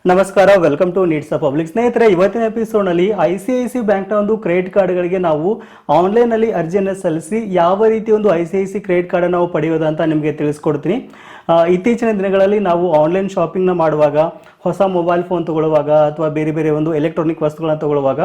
ನಮಸ್ಕಾರ, welcome to needs public. ಸ್ನೇಹಿತರೆ, ಇವತ್ತಿನ ಎಪಿಸೋಡ್ನಲ್ಲಿ ICICI ಬ್ಯಾಂಕ್ನ ಒಂದು ಕ್ರೆಡಿಟ್ ಕಾರ್ಡ್ಗಳಿಗೆ ನಾವು ಆನ್ಲೈನಲ್ಲಿ ಅರ್ಜಿಯನ್ನು ಸಲ್ಲಿಸಿ ಯಾವ ರೀತಿ ಒಂದು ICICI ಕ್ರೆಡಿಟ್ ಕಾರ್ಡ್ ನಾವು ಪಡೆಯೋದು ಅಂತ ನಿಮಗೆ ತಿಳಿಸ್ಕೊಡ್ತೀನಿ. ಇತ್ತೀಚಿನ ದಿನಗಳಲ್ಲಿ ನಾವು ಆನ್ಲೈನ್ ಶಾಪಿಂಗ್ನ ಮಾಡುವಾಗ, ಹೊಸ ಮೊಬೈಲ್ ಫೋನ್ ತಗೊಳ್ಳುವಾಗ ಅಥವಾ ಬೇರೆ ಬೇರೆ ಒಂದು ಎಲೆಕ್ಟ್ರಾನಿಕ್ ವಸ್ತುಗಳನ್ನು ತಗೊಳ್ಳುವಾಗ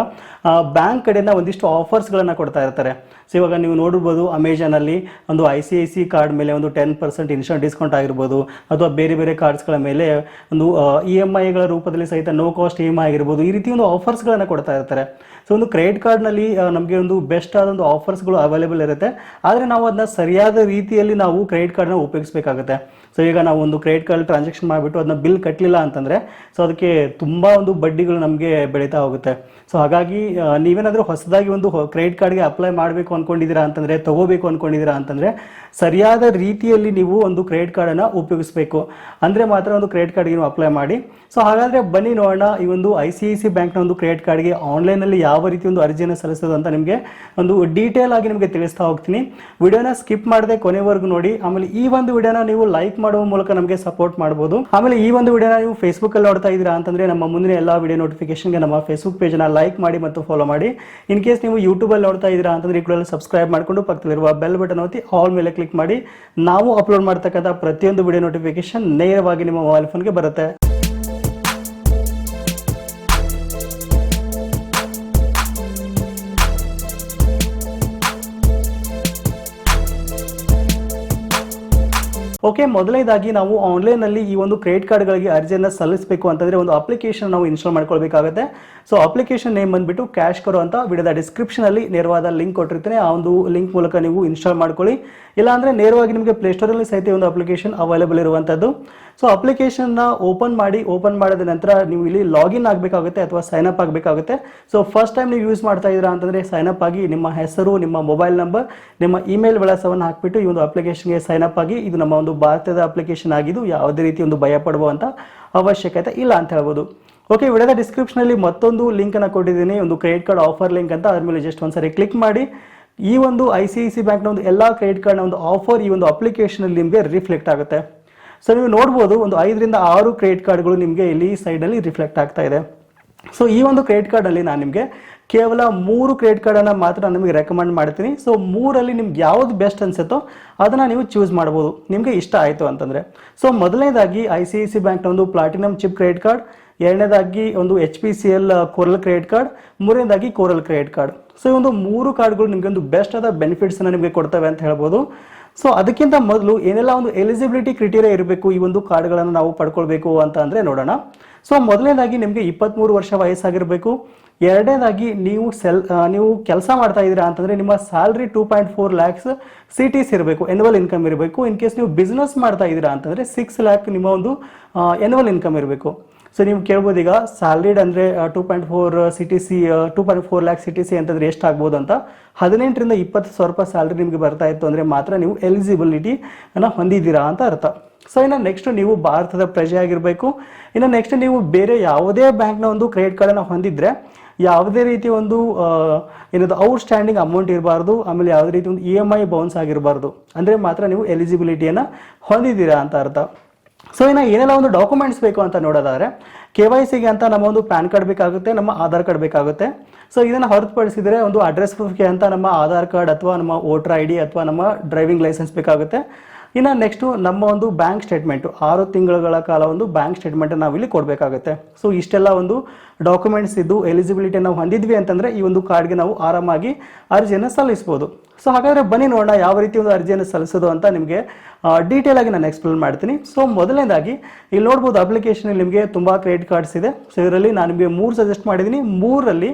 ಬ್ಯಾಂಕ್ ಕಡೆಯಿಂದ ಒಂದಿಷ್ಟು ಆಫರ್ಸ್ಗಳನ್ನು ಕೊಡ್ತಾ ಇರ್ತಾರೆ. ಸೊ ಇವಾಗ ನೀವು ನೋಡಿರ್ಬೋದು, ಅಮೆಜಾನಲ್ಲಿ ಒಂದು ICICI ಕಾರ್ಡ್ ಮೇಲೆ ಒಂದು 10% ಇನ್ಸ್ಟೆಂಟ್ ಡಿಸ್ಕೌಂಟ್ ಆಗಿರ್ಬೋದು, ಅಥವಾ ಬೇರೆ ಬೇರೆ ಕಾರ್ಡ್ಸ್ಗಳ ಮೇಲೆ ಒಂದು EMIಗಳ ರೂಪದಲ್ಲಿ ಸಹಿತ ನೋ ಕಾಸ್ಟ್ EMI ಆಗಿರ್ಬೋದು, ಈ ರೀತಿ ಒಂದು ಆಫರ್ಸ್ಗಳನ್ನು ಕೊಡ್ತಾ ಇರ್ತಾರೆ. ಸೊ ಒಂದು ಕ್ರೆಡಿಟ್ ಕಾರ್ಡ್ನಲ್ಲಿ ನಮಗೆ ಒಂದು ಬೆಸ್ಟ್ ಆದೊಂದು ಆಫರ್ಸ್ಗಳು ಅವೈಲೇಬಲ್ ಇರುತ್ತೆ. ಆದರೆ ನಾವು ಅದನ್ನ ಸರಿಯಾದ ರೀತಿಯಲ್ಲಿ ನಾವು ಕ್ರೆಡಿಟ್ ಕಾರ್ಡ್ನ ಉಪಯೋಗಿಸಬೇಕಾಗುತ್ತೆ. ಸೊ ಈಗ ನಾವು ಒಂದು ಕ್ರೆಡಿಟ್ ಕಾರ್ಡ್ ಟ್ರಾನ್ಸಾಕ್ಷನ್ ಮಾಡಿಬಿಟ್ಟು ಅದನ್ನ ಬಿಲ್ ಕಟ್ಟಲಿಲ್ಲ ಅಂತಂದರೆ ಸೊ ಅದಕ್ಕೆ ತುಂಬ ಒಂದು ಬಡ್ಡಿಗಳು ನಮಗೆ ಬೆಳೀತಾ ಹೋಗುತ್ತೆ. ಸೊ ಹಾಗಾಗಿ ನೀವೇನಾದರೂ ಹೊಸದಾಗಿ ಒಂದು ಕ್ರೆಡಿಟ್ ಕಾರ್ಡ್ಗೆ ಅಪ್ಲೈ ಮಾಡಬೇಕು ಅಂದ್ಕೊಂಡಿದ್ದೀರಾ ಅಂತಂದರೆ, ತಗೋಬೇಕು ಅಂದ್ಕೊಂಡಿದ್ದೀರಾ ಅಂತಂದರೆ ಸರಿಯಾದ ರೀತಿಯಲ್ಲಿ ನೀವು ಒಂದು ಕ್ರೆಡಿಟ್ ಕಾರ್ಡನ್ನು ಉಪಯೋಗಿಸಬೇಕು. ಅಂದರೆ ಮಾತ್ರ ಒಂದು ಕ್ರೆಡಿಟ್ ಕಾರ್ಡ್ಗೆ ನೀವು ಅಪ್ಲೈ ಮಾಡಿ. ಸೊ ಹಾಗಾದರೆ ಬನ್ನಿ ನೋಡೋಣ, ಈ ಒಂದು ICICI ಬ್ಯಾಂಕ್ನ ಒಂದು ಕ್ರೆಡಿಟ್ ಕಾರ್ಡ್ಗೆ ಆನ್ಲೈನಲ್ಲಿ ಯಾವ ರೀತಿ ಒಂದು ಅರ್ಜಿಯನ್ನು ಸಲ್ಲಿಸೋದು ಅಂತ ನಿಮಗೆ ಒಂದು ಡೀಟೇಲ್ ಆಗಿ ನಿಮಗೆ ತಿಳಿಸ್ತಾ ಹೋಗ್ತೀನಿ. ವಿಡಿಯೋನ ಸ್ಕಿಪ್ ಮಾಡದೆ ಕೊನೆವರೆಗೂ ನೋಡಿ. ಆಮೇಲೆ ಈ ಒಂದು ವಿಡಿಯೋನ ನೀವು ಲೈಕ್ ಮಾಡುವ ಮೂಲಕ ನಮಗೆ ಸಪೋರ್ಟ್ ಮಾಡಬಹುದು. ಆಮೇಲೆ ಈ ಒಂದು ವಿಡಿಯೋನ ನೀವು ಫೇಸ್ಬುಕ್ ಅಲ್ಲಿ ನೋಡ್ತಾ ಇದ್ದೀರಾ ಅಂತಂದ್ರೆ ನಮ್ಮ ಮುಂದಿನ ಎಲ್ಲಾ ವಿಡಿಯೋ ನೋಟಿಫಿಕೇಶನ್ಗೆ ನಮ್ಮ ಫೇಸ್ಬುಕ್ ಪೇಜ್ ನ ಲೈಕ್ ಮಾಡಿ ಮತ್ತು ಫಾಲೋ ಮಾಡಿ. ಇನ್ ಕೇಸ್ ನೀವು ಯೂಟ್ಯೂಬ್ ಅಲ್ಲಿ ನೋಡ್ತಾ ಇದ್ದೀರಾ ಅಂತಂದ್ರೆ ಈ ಕೂಡಲೇ ಸಬ್ಸ್ಕ್ರೈಬ್ ಮಾಡಿಕೊಂಡು ಪಕ್ಕದಲ್ಲಿರುವ ಬೆಲ್ ಬಟನ್ ಒತ್ತಿ ಆಲ್ ಮೇಲೆ ಕ್ಲಿಕ್ ಮಾಡಿ. ನಾವು ಅಪ್ಲೋಡ್ ಮಾಡ್ತಕ್ಕಂಥ ಪ್ರತಿಯೊಂದು ವಿಡಿಯೋ ನೋಟಿಫಿಕೇಶನ್ ನೇರವಾಗಿ ನಿಮ್ಮ ಮೊಬೈಲ್ ಫೋನ್ಗೆ ಬರುತ್ತೆ. ಓಕೆ, ಮೊದಲನೇದಾಗಿ ನಾವು ಆನ್ಲೈನಲ್ಲಿ ಈ ಒಂದು ಕ್ರೆಡಿಟ್ ಕಾರ್ಡ್ಗಳಿಗೆ ಅರ್ಜಿಯನ್ನು ಸಲ್ಲಿಸಬೇಕು ಅಂತಂದರೆ ಒಂದು ಅಪ್ಲಿಕೇಶನ್ ನಾವು ಇನ್ಸ್ಟಾಲ್ ಮಾಡ್ಕೊಳ್ಬೇಕಾಗುತ್ತೆ. ಸೊ ಅಪ್ಲಿಕೇಶನ್ ನೇಮ್ ಬಂದುಬಿಟ್ಟು ಕ್ಯಾಶ್ ಕರೋ ಅಂತ ವಿಡಿಯೋದ ಡಿಸ್ಕ್ರಿಪ್ಷನಲ್ಲಿ ನೇರವಾದ ಲಿಂಕ್ ಕೊಟ್ಟಿರ್ತೀನಿ. ಆ ಒಂದು ಲಿಂಕ್ ಮೂಲಕ ನೀವು ಇನ್ಸ್ಟಾಲ್ ಮಾಡ್ಕೊಳ್ಳಿ. ಇಲ್ಲಾಂದರೆ ನೇರವಾಗಿ ನಿಮಗೆ ಪ್ಲೇಸ್ಟೋರಲ್ಲಿ ಸಹಿತ ಒಂದು ಅಪ್ಲಿಕೇಶನ್ ಅವೈಲೇಬಲ್ ಇರುವಂಥದ್ದು. ಸೊ ಅಪ್ಲಿಕೇಶನ್ನ ಓಪನ್ ಮಾಡಿದ ನಂತರ ನೀವು ಇಲ್ಲಿ ಲಾಗಿನ್ ಆಗಬೇಕಾಗುತ್ತೆ ಅಥವಾ ಸೈನ್ ಅಪ್ ಆಗಬೇಕಾಗುತ್ತೆ. ಸೊ ಫಸ್ಟ್ ಟೈಮ್ ನೀವು ಯೂಸ್ ಮಾಡ್ತಾ ಇದ್ದೀರಾ ಅಂತಂದರೆ ಸೈನ್ ಅಪ್ ಆಗಿ ನಿಮ್ಮ ಹೆಸರು, ನಿಮ್ಮ ಮೊಬೈಲ್ ನಂಬರ್, ನಿಮ್ಮ ಇಮೇಲ್ ವಿಳಾಸವನ್ನು ಹಾಕಿಬಿಟ್ಟು ಈ ಒಂದು ಅಪ್ಲಿಕೇಶನ್ಗೆ ಸೈನ್ ಅಪ್ ಆಗಿ. ಇದು ನಮ್ಮ ಒಂದು ಭಾರತದ ಅಪ್ಲಿಕೇಶನ್ ಆಗಿದ್ದು ಯಾವುದೇ ರೀತಿ ಒಂದು ಭಯ ಪಡುವಂಥ ಅವಶ್ಯಕತೆ ಇಲ್ಲ ಅಂತ ಹೇಳ್ಬೋದು. ಓಕೆ, ವಿಡಿಯೋದ ಡಿಸ್ಕ್ರಿಪ್ಷನಲ್ಲಿ ಮತ್ತೊಂದು ಲಿಂಕನ್ನು ಕೊಟ್ಟಿದ್ದೀನಿ, ಒಂದು ಕ್ರೆಡಿಟ್ ಕಾರ್ಡ್ ಆಫರ್ ಲಿಂಕ್ ಅಂತ. ಅದ್ರ ಮೇಲೆ ಜಸ್ಟ್ ಒಂದ್ಸರಿ ಕ್ಲಿಕ್ ಮಾಡಿ. ಈ ಒಂದು ICICI ಬ್ಯಾಂಕ್ನ ಒಂದು ಎಲ್ಲ ಕ್ರೆಡಿಟ್ ಕಾರ್ಡ್ನ ಒಂದು ಆಫರ್ ಈ ಒಂದು ಅಪ್ಲಿಕೇಶನಲ್ಲಿ ನಿಮಗೆ ರಿಫ್ಲೆಕ್ಟ್ ಆಗುತ್ತೆ. ಸೊ ನೀವು ನೋಡ್ಬೋದು, ಒಂದು 5 ರಿಂದ 6 ಕ್ರೆಡಿಟ್ ಕಾರ್ಡ್ಗಳು ನಿಮಗೆ ಇಲ್ಲಿ ಸೈಡಲ್ಲಿ ರಿಫ್ಲೆಕ್ಟ್ ಆಗ್ತಾ ಇದೆ. ಸೊ ಈ ಒಂದು ಕ್ರೆಡಿಟ್ ಕಾರ್ಡಲ್ಲಿ ನಾನು ನಿಮಗೆ ಕೇವಲ 3 ಕ್ರೆಡಿಟ್ ಕಾರ್ಡನ್ನು ಮಾತ್ರ ನಾನು ನಿಮಗೆ ರೆಕಮೆಂಡ್ ಮಾಡ್ತೀನಿ. ಸೊ 3ರಲ್ಲಿ ನಿಮ್ಗೆ ಯಾವುದು ಬೆಸ್ಟ್ ಅನ್ಸುತ್ತೋ ಅದನ್ನು ನೀವು ಚೂಸ್ ಮಾಡ್ಬೋದು, ನಿಮಗೆ ಇಷ್ಟ ಆಯಿತು ಅಂತಂದರೆ. ಸೊ ಮೊದಲನೇದಾಗಿ ICICI ಬ್ಯಾಂಕ್ನ ಒಂದು ಪ್ಲಾಟಿನಮ್ ಚಿಪ್ ಕ್ರೆಡಿಟ್ ಕಾರ್ಡ್, ಎರಡನೇದಾಗಿ ಒಂದು HPCL ಕೋರಲ್ ಕ್ರೆಡಿಟ್ ಕಾರ್ಡ್, ಮೂರನೇದಾಗಿ ಕೋರಲ್ ಕ್ರೆಡಿಟ್ ಕಾರ್ಡ್. ಸೊ ಈ ಒಂದು 3 ಕಾರ್ಡ್ಗಳು ನಿಮಗೆ ಒಂದು ಬೆಸ್ಟ್ ಆದ ಬೆನಿಫಿಟ್ಸನ್ನು ನಿಮಗೆ ಕೊಡ್ತವೆ ಅಂತ ಹೇಳ್ಬೋದು. ಸೊ ಅದಕ್ಕಿಂತ ಮೊದಲು ಏನೆಲ್ಲ ಒಂದು ಎಲಿಜಿಬಿಲಿಟಿ ಕ್ರಿಟೀರಿಯಾ ಇರಬೇಕು ಈ ಒಂದು ಕಾರ್ಡ್ಗಳನ್ನು ನಾವು ಪಡ್ಕೊಳ್ಬೇಕು ಅಂತ ಅಂದರೆ ನೋಡೋಣ. ಸೊ ಮೊದಲನೇದಾಗಿ ನಿಮಗೆ 23 ವರ್ಷ ವಯಸ್ಸಾಗಿರಬೇಕು. ಎರಡನೇದಾಗಿ ನೀವು ಕೆಲಸ ಮಾಡ್ತಾ ಇದ್ದೀರಾ ಅಂತಂದರೆ ನಿಮ್ಮ ಸ್ಯಾಲ್ರಿ 2.4 lakhs CTC ಇರಬೇಕು, ಎನ್ಯುವಲ್ ಇನ್ಕಮ್ ಇರಬೇಕು. ಇನ್ ಕೇಸ್ ನೀವು ಬಿಸ್ನೆಸ್ ಮಾಡ್ತಾ ಇದ್ದೀರಾ ಅಂತಂದರೆ 6 lakh ನಿಮ್ಮ ಒಂದು ಎನ್ಯುವಲ್ ಇನ್ಕಮ್ ಇರಬೇಕು. ಸೊ ನೀವು ಕೇಳ್ಬೋದು, ಈಗ ಸ್ಯಾಲ್ರಿಡ್ ಅಂದರೆ 2.4 lakh CTC ಅಂತಂದರೆ ಎಷ್ಟಾಗ್ಬೋದು ಅಂತ. 18 ರಿಂದ 20 ಸಾವಿರ ರೂಪಾಯಿ ಸ್ಯಾಲ್ರಿ ನಿಮಗೆ ಬರ್ತಾ ಇತ್ತು ಅಂದರೆ ಮಾತ್ರ ನೀವು ಎಲಿಜಿಬಿಲಿಟಿಯನ್ನು ಹೊಂದಿದ್ದೀರಾ ಅಂತ ಅರ್ಥ. ಸೊ ಇನ್ನು ನೆಕ್ಸ್ಟ್ ನೀವು ಭಾರತದ ಪ್ರಜೆ ಆಗಿರಬೇಕು. ಇನ್ನು ನೆಕ್ಸ್ಟ್ ನೀವು ಬೇರೆ ಯಾವುದೇ ಬ್ಯಾಂಕ್ನ ಒಂದು ಕ್ರೆಡಿಟ್ ಕಾರ್ಡನ್ನು ಹೊಂದಿದ್ರೆ ಯಾವುದೇ ರೀತಿ ಒಂದು ಏನದು ಔಟ್ಸ್ಟ್ಯಾಂಡಿಂಗ್ ಅಮೌಂಟ್ ಇರಬಾರ್ದು. ಆಮೇಲೆ ಯಾವುದೇ ರೀತಿ ಒಂದು EMI ಬೌನ್ಸ್ ಆಗಿರಬಾರ್ದು, ಅಂದರೆ ಮಾತ್ರ ನೀವು ಎಲಿಜಿಬಿಲಿಟಿಯನ್ನು ಹೊಂದಿದ್ದೀರಾ ಅಂತ ಅರ್ಥ. ಸೊ ಇನ್ನು ಏನೆಲ್ಲ ಒಂದು ಡಾಕ್ಯುಮೆಂಟ್ಸ್ ಬೇಕು ಅಂತ ನೋಡೋದಾದ್ರೆ, KYCಗೆ ಅಂತ ನಮ್ಮ ಒಂದು ಪ್ಯಾನ್ ಕಾರ್ಡ್ ಬೇಕಾಗುತ್ತೆ, ನಮ್ಮ ಆಧಾರ್ ಕಾರ್ಡ್ ಬೇಕಾಗುತ್ತೆ. ಸೊ ಇದನ್ನು ಹೊರತುಪಡಿಸಿದರೆ ಒಂದು ಅಡ್ರೆಸ್ ಪ್ರೂಫ್ಗೆ ಅಂತ ನಮ್ಮ ಆಧಾರ್ ಕಾರ್ಡ್ ಅಥವಾ ನಮ್ಮ ವೋಟರ್ ID ಅಥವಾ ನಮ್ಮ ಡ್ರೈವಿಂಗ್ ಲೈಸೆನ್ಸ್ ಬೇಕಾಗುತ್ತೆ. ಇನ್ನು ನೆಕ್ಸ್ಟು ನಮ್ಮ ಒಂದು ಬ್ಯಾಂಕ್ ಸ್ಟೇಟ್ಮೆಂಟು, 6 ತಿಂಗಳ ಕಾಲ ಒಂದು ಬ್ಯಾಂಕ್ ಸ್ಟೇಟ್ಮೆಂಟನ್ನು ನಾವಿಲ್ಲಿ ಕೊಡಬೇಕಾಗುತ್ತೆ. ಸೊ ಇಷ್ಟೆಲ್ಲ ಒಂದು ಡಾಕ್ಯುಮೆಂಟ್ಸ್ ಇದ್ದು ಎಲಿಜಿಬಿಲಿಟಿ ನಾವು ಹೊಂದಿದ್ವಿ ಅಂತಂದರೆ ಈ ಒಂದು ಕಾರ್ಡ್ಗೆ ನಾವು ಆರಾಮಾಗಿ ಅರ್ಜಿಯನ್ನು ಸಲ್ಲಿಸ್ಬೋದು. ಸೊ ಹಾಗಾದರೆ ಬನ್ನಿ ನೋಡೋಣ ಯಾವ ರೀತಿ ಒಂದು ಅರ್ಜಿಯನ್ನು ಸಲ್ಲಿಸೋದು ಅಂತ ನಿಮಗೆ ಡೀಟೇಲ್ ಆಗಿ ನಾನು ಎಕ್ಸ್ಪ್ಲೇನ್ ಮಾಡ್ತೀನಿ. ಸೊ ಮೊದಲನೇದಾಗಿ ಇಲ್ಲಿ ನೋಡ್ಬೋದು, ಅಪ್ಲಿಕೇಶನ್ ನಿಮಗೆ ತುಂಬ ಕ್ರೆಡಿಟ್ ಕಾರ್ಡ್ಸ್ ಇದೆ. ಸೊ ಇದರಲ್ಲಿ ನಾನು ನಿಮಗೆ 3 ಸಜೆಸ್ಟ್ ಮಾಡಿದ್ದೀನಿ. 3ರಲ್ಲಿ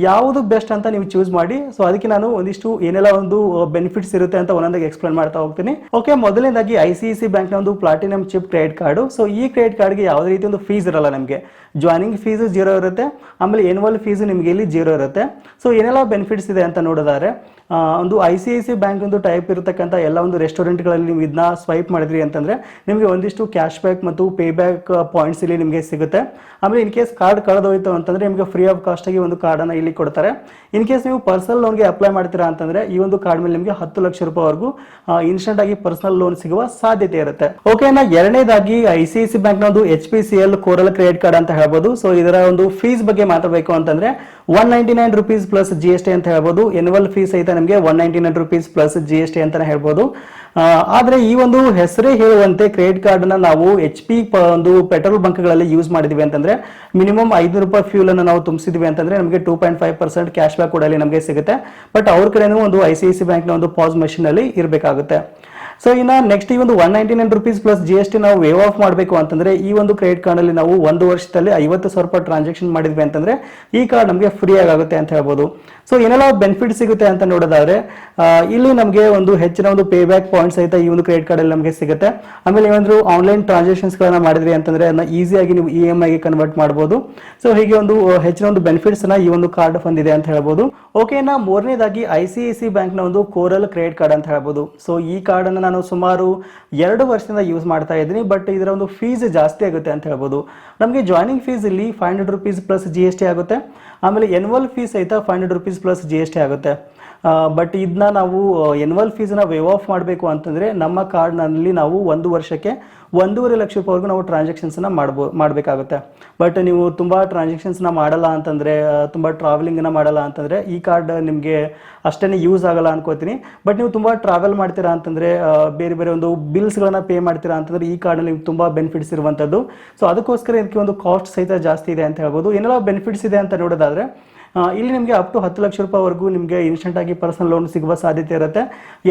ಯಾವುದು ಬೆಸ್ಟ್ ಅಂತ ನೀವು ಚೂಸ್ ಮಾಡಿ. ಸೊ ಅದಕ್ಕೆ ನಾನು ಒಂದಿಷ್ಟು ಏನೆಲ್ಲ ಒಂದು ಬೆನಿಫಿಟ್ಸ್ ಇರುತ್ತೆ ಅಂತ ಒಂದೊಂದಾಗಿ ಎಕ್ಸ್ಪ್ಲೇನ್ ಮಾಡ್ತಾ ಹೋಗ್ತೀನಿ. ಓಕೆ, ಮೊದಲನೇದಾಗಿ ICICI ಬ್ಯಾಂಕ್ನ ಒಂದು platinum chip credit card. So ಈ ಕ್ರೆಡಿಟ್ ಕಾರ್ಡ್ಗೆ ಯಾವುದೇ ರೀತಿ ಒಂದು ಫೀಸ್ ಇರಲ್ಲ. ನಮಗೆ ಜಾಯ್ನಿಂಗ್ ಫೀಸು 0 ಇರುತ್ತೆ, ಆಮೇಲೆ ಎನ್ಯುವಲ್ ಫೀಸು ನಿಮಗೆ ಇಲ್ಲಿ 0 ಇರುತ್ತೆ. ಸೊ ಏನೆಲ್ಲ ಬೆನಿಫಿಟ್ಸ್ ಇದೆ ಅಂತ ನೋಡಿದರೆ, ಒಂದು ICICI ಬ್ಯಾಂಕ್ ಒಂದು ಟೈಪ್ ಇರತಕ್ಕಂಥ ಎಲ್ಲ ಒಂದು ರೆಸ್ಟೋರೆಂಟ್ಗಳಲ್ಲಿ ನೀವು ಇದನ್ನ ಸ್ವೈಪ್ ಮಾಡಿದ್ರಿ ಅಂತಂದರೆ ನಿಮಗೆ ಒಂದಿಷ್ಟು ಕ್ಯಾಶ್ ಬ್ಯಾಕ್ ಮತ್ತು ಪೇ ಬ್ಯಾಕ್ ಪಾಯಿಂಟ್ಸ್ ಇಲ್ಲಿ ನಿಮಗೆ ಸಿಗುತ್ತೆ. ಆಮೇಲೆ ಇನ್ ಕೇಸ್ ಕಾರ್ಡ್ ಕಳೆದೋಯ್ತು ಅಂತಂದರೆ ನಿಮಗೆ ಫ್ರೀ ಆಫ್ ಕಾಸ್ಟಾಗಿ ಒಂದು ಕಾರ್ಡನ್ನು ಇಲ್ಲಿ ಕೊಡ್ತಾರೆ. ಇನ್ ಕೇಸ್ ನೀವು ಪರ್ಸನಲ್ ಲೋನ್ಗೆ ಅಪ್ಲೈ ಮಾಡ್ತೀರಾ ಅಂತಂದ್ರೆ ಈ ಒಂದು ಕಾರ್ಡ್ ಮೇಲೆ ನಿಮಗೆ 10 ಲಕ್ಷ ರೂಪಾಯಿವರೆಗೂ ಇನ್ಸ್ಟೆಂಟ್ ಆಗಿ ಪರ್ಸನಲ್ ಲೋನ್ ಸಿಗುವ ಸಾಧ್ಯತೆ ಇರುತ್ತೆ. ಓಕೆನಾ, ಎರಡನೇದಾಗಿ ICICI ಬ್ಯಾಂಕ್ ನ ಒಂದು HPCL ಕೋರಲ್ ಕ್ರೆಡಿಟ್ ಕಾರ್ಡ್ ಅಂತ ಹೇಳ್ಬೋದು. ಸೊ ಇದರ ಒಂದು ಫೀಸ್ ಬಗ್ಗೆ ಮಾತಾಡಬೇಕು ಅಂತಂದ್ರೆ 199 rupees ಪ್ಲಸ್ GST ಅಂತ ಹೇಳ್ಬೋದು. ಎನ್ಯುವಲ್ ಫೀಸ್ ಸಹಿತ ನಿಮಗೆ 199 rupees ಪ್ಲಸ್ GST ಅಂತಾನೆ ಹೇಳ್ಬೋದು. ಆದ್ರೆ ಈ ಒಂದು ಹೆಸರೇ ಹೇಳುವಂತೆ ಕ್ರೆಡಿಟ್ ಕಾರ್ಡ್ ನ ನಾವು HP ಒಂದು ಪೆಟ್ರೋಲ್ ಬಂಕ್ಗಳಲ್ಲಿ ಯೂಸ್ ಮಾಡಿದ್ವಿ ಅಂತಂದ್ರೆ ಮಿನಿಮಮ್ 500 ರೂಪಾಯಿ ಫ್ಯೂಲ್ ಅನ್ನು ನಾವು ತುಂಬಿಸಿದ್ವಿ ಅಂತಂದ್ರೆ ನಮಗೆ 2.5% ಕ್ಯಾಶ್ ಬ್ಯಾಕ್ ಕೂಡ ಅಲ್ಲಿ ನಮಗೆ ಸಿಗುತ್ತೆ. ಬಟ್ ಅವ್ರ ಕಡೆನೂ ಒಂದು ICICI ಬ್ಯಾಂಕ್ ನ ಒಂದು ಪಾಸ್ ಮಷೀನ್ ಅಲ್ಲಿ ಇರಬೇಕಾಗುತ್ತೆ. ಸೊ ಇನ್ನ ನೆಕ್ಸ್ಟ್ ಈ ಒಂದು 199 rupees ಪ್ಲಸ್ GST ನಾವು ವೇವ್ ಆಫ್ ಮಾಡಬೇಕು ಅಂತಂದ್ರೆ ಈ ಒಂದು ಕ್ರೆಡಿಟ್ ಕಾರ್ಡ್ ಅಲ್ಲಿ ನಾವು ಒಂದು ವರ್ಷದಲ್ಲಿ 50,000 ರೂಪಾಯಿ ಟ್ರಾನ್ಸಾಕ್ಷನ್ ಮಾಡಿದ್ವಿ ಅಂತಂದ್ರೆ ಈ ಕಾರ್ಡ್ ನಮಗೆ ಫ್ರೀ ಆಗುತ್ತೆ ಅಂತ ಹೇಳ್ಬೋದು. ಸೊ ಏನೆಲ್ಲ ಬೆನಿಫಿಟ್ ಸಿಗುತ್ತೆ ಅಂತ ನೋಡೋದಾದ್ರೆ ಇಲ್ಲಿ ನಮಗೆ ಒಂದು ಹೆಚ್ಚಿನ ಒಂದು ಪೇ ಬ್ಯಾಕ್ ಪಾಯಿಂಟ್ಸ್ ಸಹಿತ ಈ ಒಂದು ಕ್ರೆಡಿಟ್ ಕಾರ್ಡ್ ಅಲ್ಲಿ ನಮಗೆ ಸಿಗುತ್ತೆ. ಆಮೇಲೆ ಏನಾದ್ರು ಆನ್ಲೈನ್ ಟ್ರಾನ್ಸಾಕ್ಷನ್ಸ್ ಗಳನ್ನ ಮಾಡಿದ್ರಿ ಅಂತಂದ್ರೆ ಅದನ್ನ ಈಸಿಯಾಗಿ ನೀವು EMI ಗೆ ಕನ್ವರ್ಟ್ ಮಾಡಬಹುದು. ಸೊ ಹೀಗೆ ಒಂದು ಹೆಚ್ಚಿನ ಒಂದು ಬೆನಿಫಿಟ್ಸ್ ನ ಈ ಒಂದು ಕಾರ್ಡ್ ಹೊಂದಿದೆ ಅಂತ ಹೇಳ್ಬೋದು. ಓಕೆನಾ, ಮೂರನೇದಾಗಿ ICICI ಬ್ಯಾಂಕ್ ನ ಒಂದು ಕೋರಲ್ ಕ್ರೆಡಿಟ್ ಕಾರ್ಡ್ ಅಂತ ಹೇಳ್ಬೋದು. ಸೊ ಈ ಕಾರ್ಡ್ ಅನ್ನು ನಾನು ಸುಮಾರು 2 ವರ್ಷದಿಂದ ಯೂಸ್ ಮಾಡ್ತಾ ಇದ್ದೀನಿ. ಬಟ್ ಇದರ ಒಂದು ಫೀಸ್ ಜಾಸ್ತಿ ಆಗುತ್ತೆ ಅಂತ ಹೇಳ್ಬೋದು. ನಮಗೆ ಜಾಯ್ನಿಂಗ್ ಫೀಸ್ ಇಲ್ಲಿ 500 rupees ಪ್ಲಸ್ GST ಆಗುತ್ತೆ. ಆಮೇಲೆ ಎನ್ಯುವಲ್ ಫೀಸ್ ಸಹಿತ 500 rupees ಪ್ಲಸ್ GST ಆಗುತ್ತೆ. ಬಟ್ ಇದನ್ನ ನಾವು ಎನ್ಯುವಲ್ ಫೀಸ್ನ ವೇವ್ ಆಫ್ ಮಾಡಬೇಕು ಅಂತಂದ್ರೆ ನಮ್ಮ ಕಾರ್ಡ್ನಲ್ಲಿ ನಾವು ಒಂದು ವರ್ಷಕ್ಕೆ 1.5 ಲಕ್ಷ ರೂಪಾಯಿವರೆಗೂ ನಾವು ಟ್ರಾನ್ಸಾಕ್ಷನ್ಸ್ನ ಮಾಡಬೇಕಾಗುತ್ತೆ. ಬಟ್ ನೀವು ತುಂಬ ಟ್ರಾನ್ಸಾಕ್ಷನ್ಸ್ನ ಮಾಡಲ್ಲ ಅಂತಂದರೆ, ತುಂಬ ಟ್ರಾವೆಲಿಂಗ್ನ ಮಾಡಲ್ಲ ಅಂತಂದರೆ ಈ ಕಾರ್ಡ್ ನಿಮಗೆ ಅಷ್ಟೇ ಯೂಸ್ ಆಗಲ್ಲ ಅನ್ಕೋತೀನಿ. ಬಟ್ ನೀವು ತುಂಬ ಟ್ರಾವೆಲ್ ಮಾಡ್ತೀರಾ ಅಂತಂದರೆ, ಬೇರೆ ಬೇರೆ ಒಂದು ಬಿಲ್ಸ್ಗಳನ್ನ ಪೇ ಮಾಡ್ತೀರಾ ಅಂತಂದರೆ ಈ ಕಾರ್ಡಲ್ಲಿ ನಿಮ್ಗೆ ತುಂಬ ಬೆನಿಫಿಟ್ಸ್ ಇರುವಂಥದ್ದು. ಸೊ ಅದಕ್ಕೋಸ್ಕರ ಇದಕ್ಕೆ ಒಂದು ಕಾಸ್ಟ್ ಸಹಿತ ಜಾಸ್ತಿ ಇದೆ ಅಂತ ಹೇಳ್ಬೋದು. ಏನೆಲ್ಲ ಬೆನಿಫಿಟ್ಸ್ ಇದೆ ಅಂತ ನೋಡೋದಾದರೆ ಇಲ್ಲಿ ನಿಮಗೆ ಅಪ್ ಟು 10 ಲಕ್ಷ ರೂಪಾಯಿವರೆಗೂ ನಿಮಗೆ ಇನ್ಸ್ಟೆಂಟ್ ಆಗಿ ಪರ್ಸನಲ್ ಲೋನ್ ಸಿಗುವ ಸಾಧ್ಯತೆ ಇರುತ್ತೆ.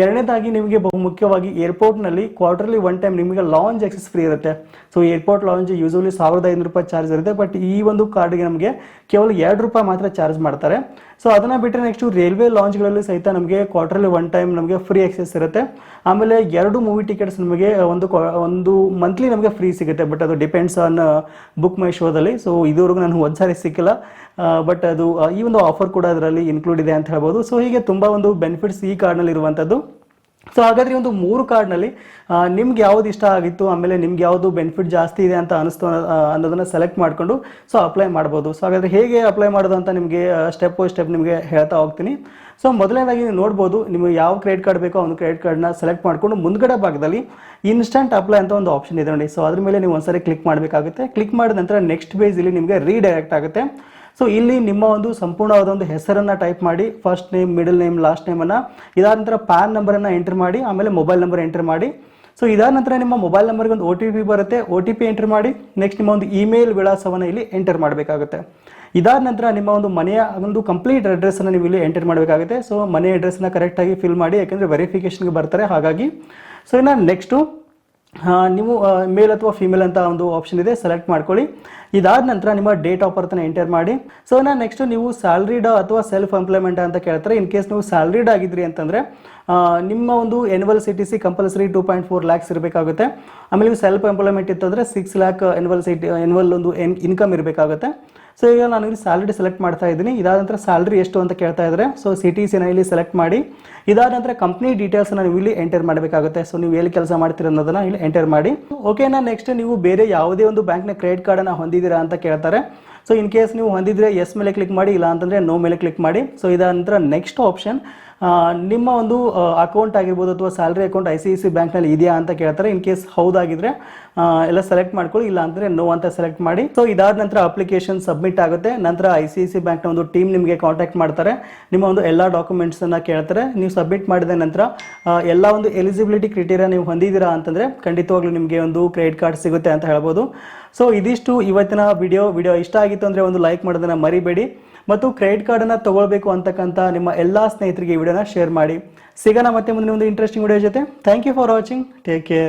ಎರಡನೇದಾಗಿ ನಿಮಗೆ ಬಹುಮುಖ್ಯವಾಗಿ ಏರ್ಪೋರ್ಟ್ನಲ್ಲಿ ಕ್ವಾರ್ಟರ್ಲಿ 1 ಟೈಮ್ ನಿಮಗೆ ಲಾಂಜ್ ಆಕ್ಸೆಸ್ ಫ್ರೀ ಇರುತ್ತೆ. ಸೊ ಏರ್ಪೋರ್ಟ್ ಲಾಂಜ್ ಯೂಶಲಿ 1500 ರೂಪಾಯಿ ಚಾರ್ಜ್ ಇರುತ್ತೆ. ಬಟ್ ಈ ಒಂದು ಕಾರ್ಡ್ಗೆ ನಮಗೆ ಕೇವಲ 2 ರೂಪಾಯಿ ಮಾತ್ರ ಚಾರ್ಜ್ ಮಾಡ್ತಾರೆ. ಸೊ ಅದನ್ನ ಬಿಟ್ಟರೆ ನೆಕ್ಸ್ಟ್ ರೈಲ್ವೆ ಲಾಂಜ್ಗಳಲ್ಲಿ ಸಹಿತ ನಮಗೆ ಕ್ವಾರ್ಟರ್ಲಿ 1 ಟೈಮ್ ನಮಗೆ ಫ್ರೀ ಆಕ್ಸೆಸ್ ಇರುತ್ತೆ. ಆಮೇಲೆ 2 ಮೂವಿ ಟಿಕೆಟ್ಸ್ ನಮಗೆ ಒಂದು ಮಂತ್ಲಿ ನಮಗೆ ಫ್ರೀ ಸಿಗುತ್ತೆ. ಬಟ್ ಅದು ಡಿಪೆಂಡ್ಸ್ ಆನ್ ಬುಕ್ ಮೈ ಶೋದಲ್ಲಿ. ಸೊ ಇದುವರೆಗೂ ನಾನು ಒಂದ್ಸಾರಿ ಸಿಕ್ಕಿಲ್ಲ. ಬಟ್ ಅದು ಈ ಒಂದು ಆಫರ್ ಕೂಡ ಅದರಲ್ಲಿ ಇನ್ಕ್ಲೂಡ್ ಇದೆ ಅಂತ ಹೇಳ್ಬೋದು. ಸೊ ಹೀಗೆ ತುಂಬ ಒಂದು ಬೆನಿಫಿಟ್ಸ್ ಈ ಕಾರ್ಡ್ನಲ್ಲಿ ಇರುವಂಥದ್ದು. ಸೊ ಹಾಗಾದ್ರೆ ಒಂದು 3 ಕಾರ್ಡ್ನಲ್ಲಿ ನಿಮ್ಗೆ ಯಾವ್ದು ಇಷ್ಟ ಆಗಿತ್ತು, ಆಮೇಲೆ ನಿಮ್ಗೆ ಯಾವುದು ಬೆನಿಫಿಟ್ ಜಾಸ್ತಿ ಇದೆ ಅಂತ ಅನಿಸ್ತು ಅನ್ನೋದನ್ನ ಸೆಲೆಕ್ಟ್ ಮಾಡ್ಕೊಂಡು ಸೊ ಅಪ್ಲೈ ಮಾಡ್ಬೋದು. ಸೊ ಹಾಗಾದ್ರೆ ಹೇಗೆ ಅಪ್ಲೈ ಮಾಡೋದು ಅಂತ ನಿಮಗೆ ಸ್ಟೆಪ್ ಬೈ ಸ್ಟೆಪ್ ನಿಮಗೆ ಹೇಳ್ತಾ ಹೋಗ್ತೀನಿ. ಸೊ ಮೊದಲನೇದಾಗಿ ನೀವು ನೋಡ್ಬೋದು, ನಿಮಗೆ ಯಾವ ಕ್ರೆಡಿಟ್ ಕಾರ್ಡ್ ಬೇಕೋ ಒಂದು ಕ್ರೆಡಿಟ್ ಕಾರ್ಡ್ನ ಸೆಲೆಕ್ಟ್ ಮಾಡಿಕೊಂಡು ಮುಂದ್ಗಡೆ ಭಾಗದಲ್ಲಿ ಇನ್ಸ್ಟಂಟ್ ಅಪ್ಲೈ ಅಂತ ಒಂದು ಆಪ್ಷನ್ ಇದೆ ನೋಡಿ. ಸೊ ಅದ್ರ ಮೇಲೆ ನೀವು ಒಂದ್ಸರಿ ಕ್ಲಿಕ್ ಮಾಡಬೇಕಾಗುತ್ತೆ. ಕ್ಲಿಕ್ ಮಾಡಿದ ನಂತರ ನೆಕ್ಸ್ಟ್ ಪೇಜ್ ಇಲ್ಲಿ ನಿಮಗೆ ರೀಡೈರೆಕ್ಟ್ ಆಗುತ್ತೆ. ಸೊ ಇಲ್ಲಿ ನಿಮ್ಮ ಒಂದು ಸಂಪೂರ್ಣವಾದ ಒಂದು ಹೆಸರನ್ನ ಟೈಪ್ ಮಾಡಿ, first name, middle name, last ನೇಮನ್ನು, ಇದಾದ ನಂತರ ಪ್ಯಾನ್ ನಂಬರನ್ನು ಎಂಟರ್ ಮಾಡಿ, ಆಮೇಲೆ ಮೊಬೈಲ್ ನಂಬರ್ ಎಂಟರ್ ಮಾಡಿ. ಸೊ ಇದಾದ ನಂತರ ನಿಮ್ಮ ಮೊಬೈಲ್ ನಂಬರ್ಗೆ ಒಂದು OTP ಬರುತ್ತೆ, OTP ಎಂಟರ್ ಮಾಡಿ. ನೆಕ್ಸ್ಟ್ ನಿಮ್ಮ ಒಂದು ಇಮೇಲ್ ವಿಳಾಸವನ್ನು ಇಲ್ಲಿ ಎಂಟರ್ ಮಾಡಬೇಕಾಗುತ್ತೆ. ಇದಾದ ನಂತರ ನಿಮ್ಮ ಒಂದು ಮನೆಯ ಒಂದು ಕಂಪ್ಲೀಟ್ ಅಡ್ರೆಸ್ಸನ್ನು ನೀವು ಇಲ್ಲಿ ಎಂಟರ್ ಮಾಡಬೇಕಾಗುತ್ತೆ. ಸೊ ಮನೆ ಅಡ್ರೆಸ್ನ ಕರೆಕ್ಟಾಗಿ ಫಿಲ್ ಮಾಡಿ, ಯಾಕೆಂದರೆ ವೆರಿಫಿಕೇಷನ್ಗೆ ಬರ್ತಾರೆ ಹಾಗಾಗಿ. ಸೊ ಇನ್ನು ನೆಕ್ಸ್ಟು ನೀವು ಮೇಲ್ ಅಥವಾ ಫಿಮೇಲ್ ಅಂತ ಒಂದು ಆಪ್ಷನ್ ಇದೆ, ಸೆಲೆಕ್ಟ್ ಮಾಡ್ಕೊಳ್ಳಿ. ಇದಾದ ನಂತರ ನಿಮ್ಮ ಡೇಟ್ ಆಫ್ ಬರ್ತನ್ನ ಎಂಟರ್ ಮಾಡಿ. ಸೊ ನೆಕ್ಸ್ಟ್ ನೀವು ಸ್ಯಾಲ್ರಿಡ್ ಅಥವಾ ಸೆಲ್ಫ್ ಎಂಪ್ಲಾಯ್ಮೆಂಟ್ ಅಂತ ಕೇಳ್ತಾರೆ. ಇನ್ ಕೇಸ್ ನೀವು ಸ್ಯಾಲ್ರಿಡ್ ಆಗಿದ್ರಿ ಅಂತಂದರೆ ನಿಮ್ಮ ಒಂದು ಎನ್ಯುವಲ್ CTC ಕಂಪಲ್ಸರಿ 2.4 lakhs ಇರಬೇಕಾಗುತ್ತೆ. ಆಮೇಲೆ ನೀವು ಸೆಲ್ಫ್ ಎಂಪ್ಲಾಯ್ಮೆಂಟ್ ಇತ್ತು ಅಂದರೆ 6 lakh ಎನ್ಯುವಲ್ ಒಂದು ಇನ್ಕಮ್ ಇರಬೇಕಾಗುತ್ತೆ. ಸೊ ಈಗ ನಾನು ಇಲ್ಲಿ ಸ್ಯಾಲರಿ ಸೆಲೆಕ್ಟ್ ಮಾಡ್ತಾ ಇದ್ದೀನಿ. ಇದಾದ ನಂತರ ಸ್ಯಾಲರಿ ಎಷ್ಟು ಅಂತ ಕೇಳ್ತಾ ಇದ್ದಾರೆ. ಸೊ CTCನ ಇಲ್ಲಿ ಸೆಲೆಕ್ಟ್ ಮಾಡಿ. ಇದಾದ ನಂತರ ಕಂಪ್ನಿ ಡೀಟೇಲ್ಸ್ನ ನೀವು ಇಲ್ಲಿ ಎಂಟರ್ ಮಾಡಬೇಕಾಗುತ್ತೆ. ಸೊ ನೀವು ಎಲ್ಲಿ ಕೆಲಸ ಮಾಡ್ತೀರ ಅನ್ನೋದನ್ನ ಇಲ್ಲಿ ಎಂಟರ್ ಮಾಡಿ. ಓಕೆನಾ, ನೆಕ್ಸ್ಟ್ ನೀವು ಬೇರೆ ಯಾವುದೇ ಒಂದು ಬ್ಯಾಂಕ್ನ ಕ್ರೆಡಿಟ್ ಕಾರ್ಡನ್ನು ಹೊಂದಿದ್ದೀರಾ ಅಂತ ಕೇಳ್ತಾರೆ. ಸೊ ಇನ್ ಕೇಸ್ ನೀವು ಹೊಂದಿದ್ರೆ ಎಸ್ ಮೇಲೆ ಕ್ಲಿಕ್ ಮಾಡಿ, ಇಲ್ಲ ಅಂತಂದರೆ ನೋ ಮೇಲೆ ಕ್ಲಿಕ್ ಮಾಡಿ. ಸೊ ಇದಾದ ನಂತರ ನೆಕ್ಸ್ಟ್ ಆಪ್ಷನ್ ನಿಮ್ಮ ಒಂದು ಅಕೌಂಟ್ ಆಗಿರ್ಬೋದು ಅಥವಾ ಸ್ಯಾಲರಿ ಅಕೌಂಟ್ ICICI ಬ್ಯಾಂಕ್ನಲ್ಲಿ ಇದೆಯಾ ಅಂತ ಕೇಳ್ತಾರೆ. ಇನ್ ಕೇಸ್ ಹೌದಾಗಿದ್ರೆ ಎಲ್ಲ ಸೆಲೆಕ್ಟ್ ಮಾಡ್ಕೊಳ್ಳಿ, ಇಲ್ಲ ಅಂದರೆ ನೋ ಅಂತ ಸೆಲೆಕ್ಟ್ ಮಾಡಿ. ಸೊ ಇದಾದ ನಂತರ ಅಪ್ಲಿಕೇಶನ್ ಸಬ್ಮಿಟ್ ಆಗುತ್ತೆ. ನಂತರ ICICI ಬ್ಯಾಂಕ್ನ ಒಂದು ಟೀಮ್ ನಿಮಗೆ ಕಾಂಟ್ಯಾಕ್ಟ್ ಮಾಡ್ತಾರೆ. ನಿಮ್ಮ ಒಂದು ಎಲ್ಲ ಡಾಕ್ಯುಮೆಂಟ್ಸನ್ನು ಕೇಳ್ತಾರೆ. ನೀವು ಸಬ್ಮಿಟ್ ಮಾಡಿದ ನಂತರ ಎಲ್ಲ ಒಂದು ಎಲಿಜಿಬಿಲಿಟಿ ಕ್ರೈಟೀರಿಯಾ ನೀವು ಹೊಂದಿದ್ದೀರಾ ಅಂತಂದರೆ ಖಂಡಿತವಾಗ್ಲೂ ನಿಮಗೆ ಒಂದು ಕ್ರೆಡಿಟ್ ಕಾರ್ಡ್ ಸಿಗುತ್ತೆ ಅಂತ ಹೇಳ್ಬೋದು. ಸೊ ಇದಿಷ್ಟು ಇವತ್ತಿನ ವಿಡಿಯೋ ಇಷ್ಟ ಆಗಿತ್ತು ಅಂದರೆ ಒಂದು ಲೈಕ್ ಮಾಡೋದನ್ನು ಮರಿಬೇಡಿ. ಮತ್ತು ಕ್ರೆಡಿಟ್ ಕಾರ್ಡನ್ನು ತಗೊಳ್ಬೇಕು ಅಂತಕ್ಕಂಥ ನಿಮ್ಮ ಎಲ್ಲ ಸ್ನೇಹಿತರಿಗೆ ಈ ವಿಡಿಯೋನ ಶೇರ್ ಮಾಡಿ. ಸಿಗೋಣ ಮತ್ತೆ ಮುಂದಿನ ಒಂದು ಇಂಟ್ರೆಸ್ಟಿಂಗ್ ವಿಡಿಯೋ ಜೊತೆ. Thank you for watching. Take care.